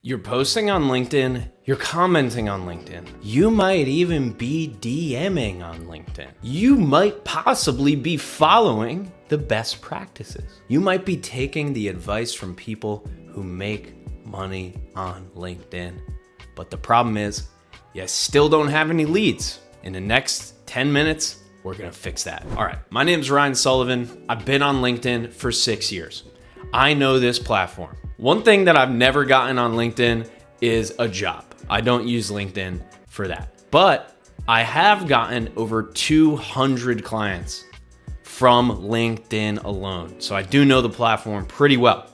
You're posting on LinkedIn, you're commenting on LinkedIn. You might even be DMing on LinkedIn. You might possibly be following the best practices. You might be taking the advice from people who make money on LinkedIn. But the problem is, you still don't have any leads. In the next 10 minutes, we're gonna fix that. All right, my name's Ryan Sullivan. I've been on LinkedIn for 6 years. I know this platform. One thing that I've never gotten on LinkedIn is a job. I don't use LinkedIn for that. But I have gotten over 200 clients from LinkedIn alone. So I do know the platform pretty well.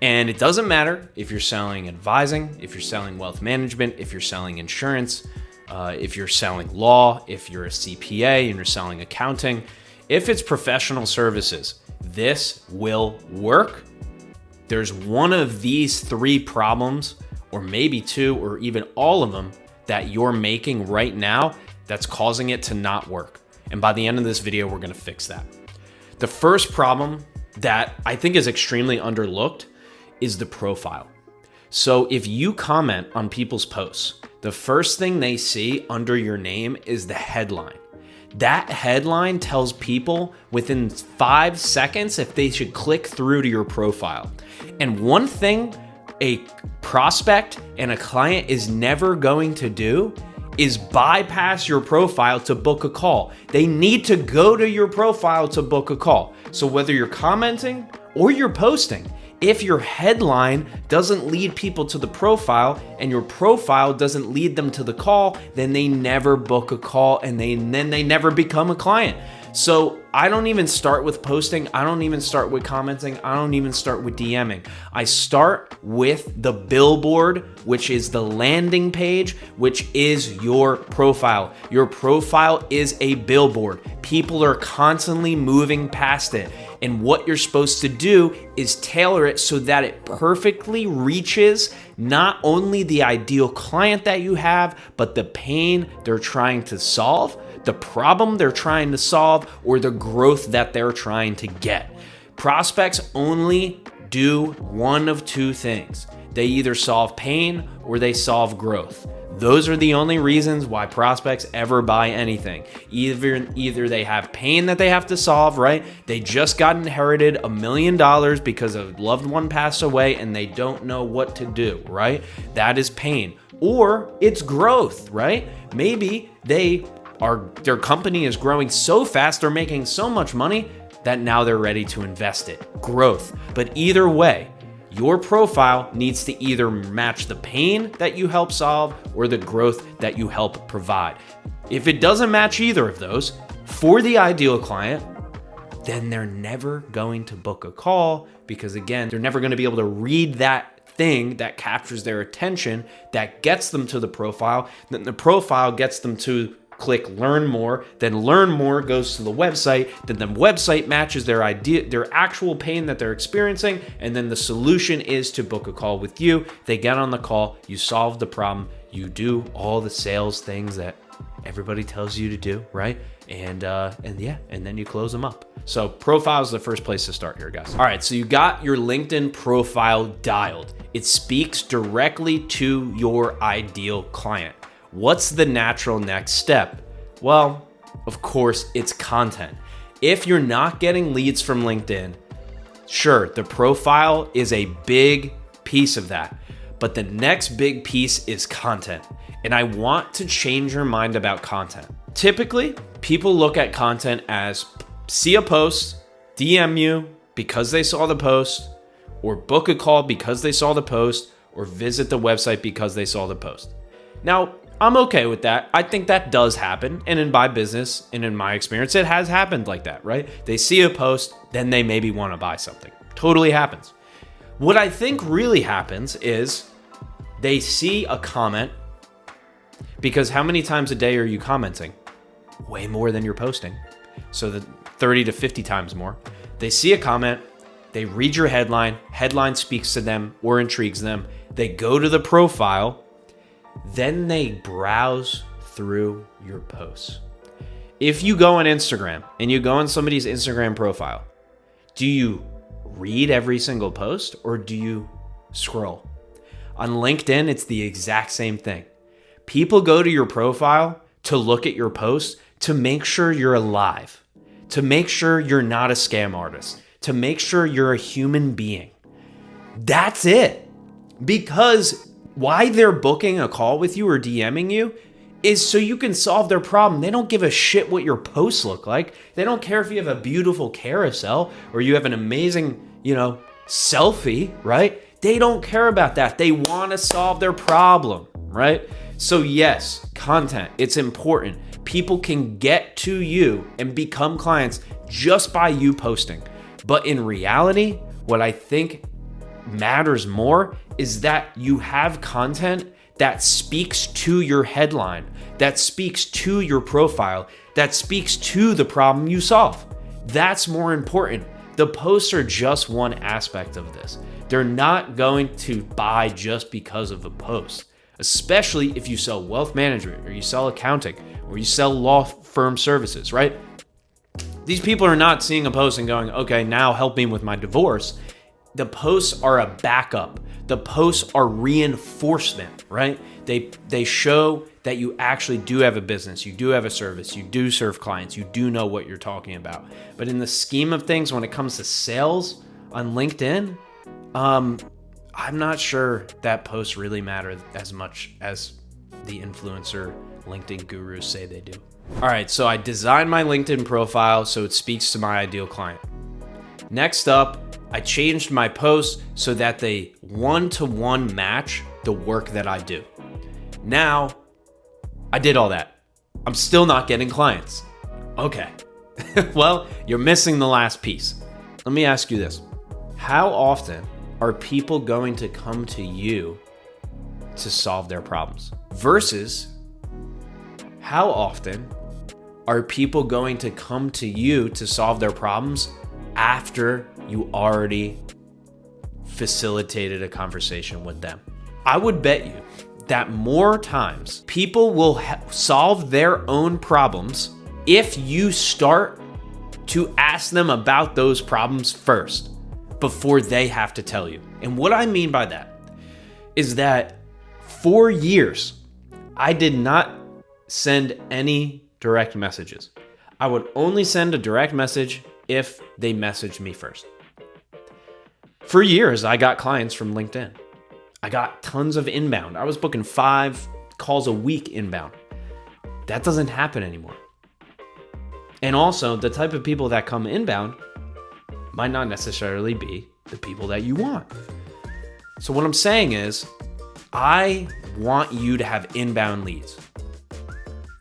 And it doesn't matter if you're selling advising, if you're selling wealth management, if you're selling insurance, if you're selling law, if you're a CPA and you're selling accounting, if it's professional services, this will work. There's one of these three problems, or maybe two, or even all of them that you're making right now that's causing it to not work. And by the end of this video, we're gonna fix that. The first problem that I think is extremely underlooked is the profile. So if you comment on people's posts, the first thing they see under your name is the headline. That headline tells people within 5 seconds if they should click through to your profile. And one thing a prospect and a client is never going to do is bypass your profile to book a call. They need to go to your profile to book a call. So whether you're commenting or you're posting, if your headline doesn't lead people to the profile and your profile doesn't lead them to the call, then they never book a call and then they never become a client. So I don't even start with posting. I don't even start with commenting. I don't even start with DMing. I start with the billboard, which is the landing page, which is your profile. Your profile is a billboard. People are constantly moving past it. And what you're supposed to do is tailor it so that it perfectly reaches not only the ideal client that you have, but the pain they're trying to solve, the problem they're trying to solve, or the growth that they're trying to get. Prospects only do one of two things. They either solve pain or they solve growth. Those are the only reasons why prospects ever buy anything. Either they have pain that they have to solve, right? They just got inherited $1 million because a loved one passed away and they don't know what to do, right? That is pain. Or it's growth, right? Maybe their company is growing so fast, they're making so much money that now they're ready to invest it. Growth. But either way, your profile needs to either match the pain that you help solve or the growth that you help provide. If it doesn't match either of those for the ideal client, then they're never going to book a call because, again, they're never going to be able to read that thing that captures their attention, that gets them to the profile. Then the profile gets them to click learn more, then learn more goes to the website, then the website matches their actual pain that they're experiencing, and then the solution is to book a call with you. They get on the call, you solve the problem, you do all the sales things that everybody tells you to do, right? And then you close them up. So profile is the first place to start here, guys. All right, so you got your LinkedIn profile dialed. It speaks directly to your ideal client. What's the natural next step? Well, of course, it's content. If you're not getting leads from LinkedIn, sure, the profile is a big piece of that. But the next big piece is content. And I want to change your mind about content. Typically, people look at content as see a post, DM you because they saw the post, or book a call because they saw the post, or visit the website because they saw the post. Now, I'm okay with that. I think that does happen. And in my business and in my experience, it has happened like that, right? They see a post, then they maybe want to buy something. Totally happens. What I think really happens is they see a comment, because how many times a day are you commenting? Way more than you're posting. So the 30 to 50 times more. They see a comment, they read your headline speaks to them or intrigues them. They go to the profile, then they browse through your posts. If you go on Instagram and you go on somebody's Instagram profile, do you read every single post or do you scroll? On LinkedIn, it's the exact same thing. People go to your profile to look at your posts to make sure you're alive, to make sure you're not a scam artist, to make sure you're a human being. That's it. Because why they're booking a call with you or DMing you is so you can solve their problem. They don't give a shit what your posts look like. They don't care if you have a beautiful carousel or you have an amazing, selfie, right? They don't care about that. They want to solve their problem, right? So yes, content, it's important. People can get to you and become clients just by you posting. But in reality, what I think matters more is that you have content that speaks to your headline, that speaks to your profile, that speaks to the problem you solve. That's more important. The posts are just one aspect of this. They're not going to buy just because of a post, especially if you sell wealth management or you sell accounting or you sell law firm services, right? These people are not seeing a post and going, okay, now help me with my divorce. The posts are a backup. The posts are reinforcement, right? They show that you actually do have a business, you do have a service, you do serve clients, you do know what you're talking about. But in the scheme of things, when it comes to sales on LinkedIn, I'm not sure that posts really matter as much as the influencer LinkedIn gurus say they do. All right, so I designed my LinkedIn profile so it speaks to my ideal client. Next up, I changed my posts so that they one-to-one match the work that I do. Now, I did all that. I'm still not getting clients. Okay. Well, you're missing the last piece. Let me ask you this. How often are people going to come to you to solve their problems? Versus, how often are people going to come to you to solve their problems after you already facilitated a conversation with them? I would bet you that more times people will solve their own problems if you start to ask them about those problems first before they have to tell you. And what I mean by that is that for years, I did not send any direct messages. I would only send a direct message if they messaged me first. For years, I got clients from LinkedIn. I got tons of inbound. I was booking 5 calls a week inbound. That doesn't happen anymore. And also, the type of people that come inbound might not necessarily be the people that you want. So what I'm saying is, I want you to have inbound leads.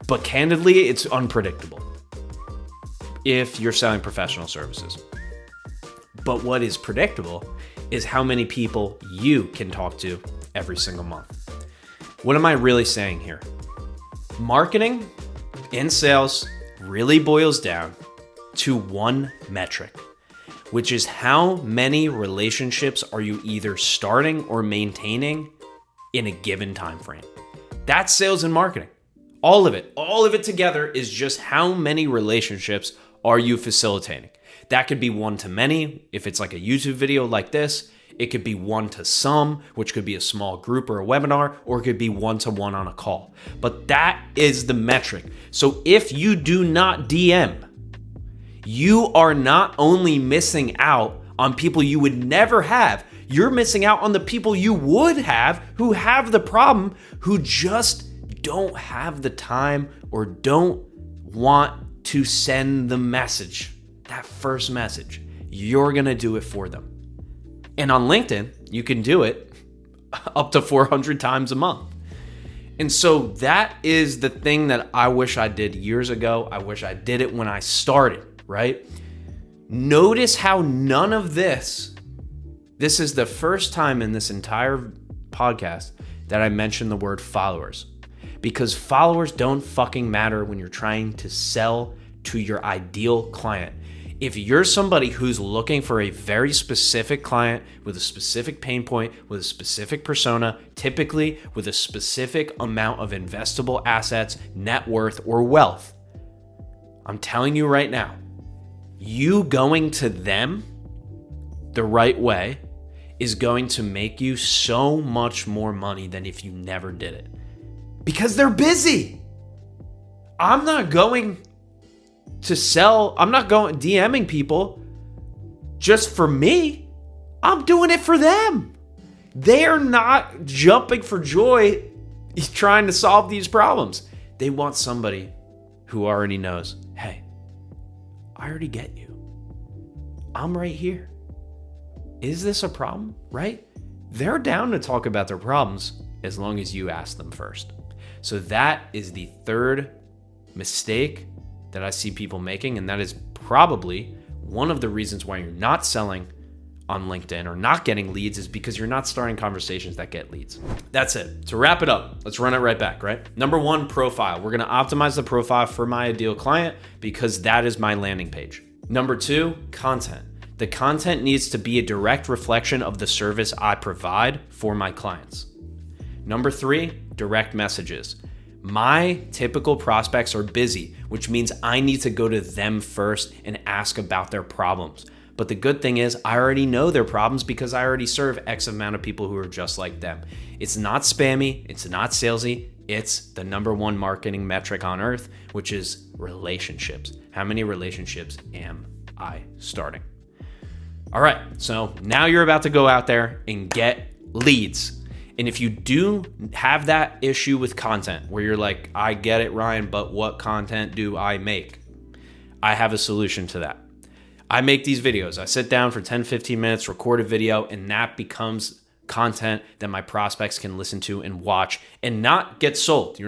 But candidly, it's unpredictable if you're selling professional services. But what is predictable is how many people you can talk to every single month. What am I really saying here? Marketing in sales really boils down to one metric, which is how many relationships are you either starting or maintaining in a given time frame. That's sales and marketing. All of it together is just how many relationships are you facilitating. That could be one to many, if it's like a YouTube video like this. It could be one to some, which could be a small group or a webinar, or it could be one-to-one on a call. But that is the metric. So if you do not DM, you are not only missing out on people you would never have, you're missing out on the people you would have who have the problem, who just don't have the time or don't want to send the message, that first message. You're going to do it for them. And on LinkedIn, you can do it up to 400 times a month. And so that is the thing that I wish I did years ago. I wish I did it when I started, right? Notice how none of this is the first time in this entire podcast that I mentioned the word followers. Because followers don't fucking matter when you're trying to sell to your ideal client. If you're somebody who's looking for a very specific client with a specific pain point, with a specific persona, typically with a specific amount of investable assets, net worth, or wealth, I'm telling you right now, you going to them the right way is going to make you so much more money than if you never did it. Because they're busy. I'm not going DMing people just for me. I'm doing it for them. They're not jumping for joy trying to solve these problems. They want somebody who already knows, hey, I already get you. I'm right here. Is this a problem, right? They're down to talk about their problems as long as you ask them first. So that is the third mistake that I see people making, and that is probably one of the reasons why you're not selling on LinkedIn or not getting leads, is because you're not starting conversations that get leads. That's it. To wrap it up, let's run it right back, right? Number one, profile. We're going to optimize the profile for my ideal client because that is my landing page. Number two, content. The content needs to be a direct reflection of the service I provide for my clients. Number three, direct messages. My typical prospects are busy, which means I need to go to them first and ask about their problems. But the good thing is I already know their problems because I already serve X amount of people who are just like them. It's not spammy, it's not salesy, it's the number one marketing metric on earth, which is relationships. How many relationships am I starting? All right, so now you're about to go out there and get leads. And if you do have that issue with content where you're like, I get it, Ryan, but what content do I make? I have a solution to that. I make these videos. I sit down for 10, 15 minutes, record a video, and that becomes content that my prospects can listen to and watch and not get sold.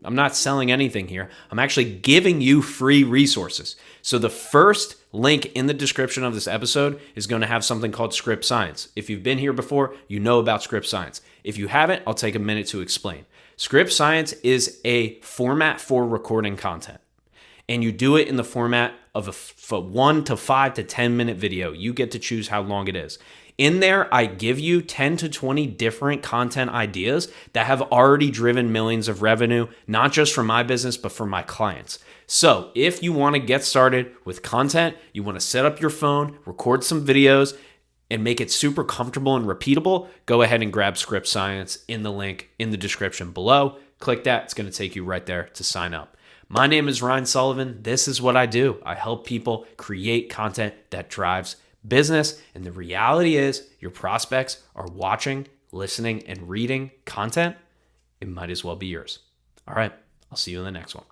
I'm not selling anything here. I'm actually giving you free resources. So the first link in the description of this episode is going to have something called Script Science. If you've been here before, you know about Script Science. If you haven't, I'll take a minute to explain. Script Science is a format for recording content. And you do it in the format of a 1 to 5 to 10 minute video. You get to choose how long it is. In there, I give you 10 to 20 different content ideas that have already driven millions of revenue, not just for my business, but for my clients. So if you want to get started with content, you want to set up your phone, record some videos, and make it super comfortable and repeatable, go ahead and grab Script Science in the link in the description below. Click that. It's going to take you right there to sign up. My name is Ryan Sullivan. This is what I do. I help people create content that drives business. And the reality is your prospects are watching, listening, and reading content. It might as well be yours. All right. I'll see you in the next one.